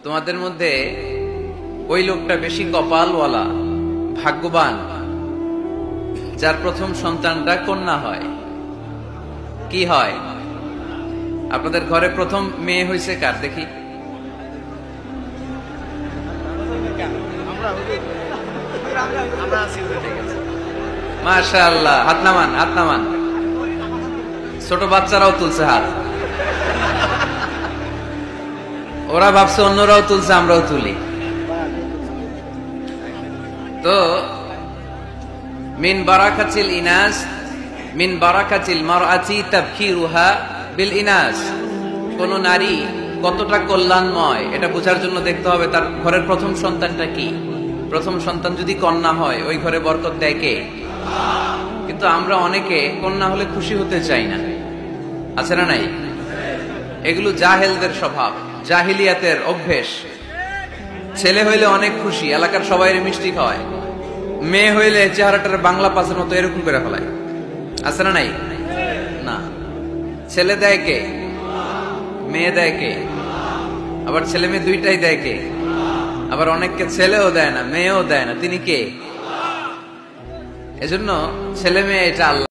তোমাদের মধ্যে ওই লোকটা বেশি কপালওয়ালা, ভাগ্যবান, যার প্রথম সন্তানটা কন্যা হয়। কি হয়? আপনাদের ঘরে প্রথম মেয়ে হয়েছে কার দেখি? মাশাআল্লাহ, হাত নামান, হাত নামান। ছোট বাচ্চারাও তুলছে হাত। ওরা ভাবছে অন্যরাও তুলছে, আমরাও তুলি। তো মিন বারাকাতিল ইনাস, মিন বারাকাতিল মারআতি তাবখিরুহা বিল ইনাস। কোন নারী কতটা কল্যাণময় এটা বোঝার জন্য দেখতে হবে তার ঘরের প্রথম সন্তানটা কি। প্রথম সন্তান যদি কন্যা হয়, ওই ঘরে বরকত দেয় কে? কিন্তু আমরা অনেকে কন্যা হলে খুশি হতে চাই না, আছে না নাই? এগুলো জাহেলদের স্বভাব, জাহিলিয়াতের অভ্যেস। ছেলে হইলে অনেক খুশি, এলাকার সবাই মিষ্টি খাওয়ায়। মেয়ে হইলে চেহারাটার বাংলা পাসের মতো এরকম করে ফেলায়, আছে না নাই? না, ছেলে দেয় কে? মেয়ে দেয় কে? আবার ছেলে মেয়ে দুইটাই দেয় কে? আবার অনেককে ছেলেও দেয় না, মেয়েও দেয় না, তিনি কে? এজন্য ছেলে মেয়ে এটা আল্লাহ।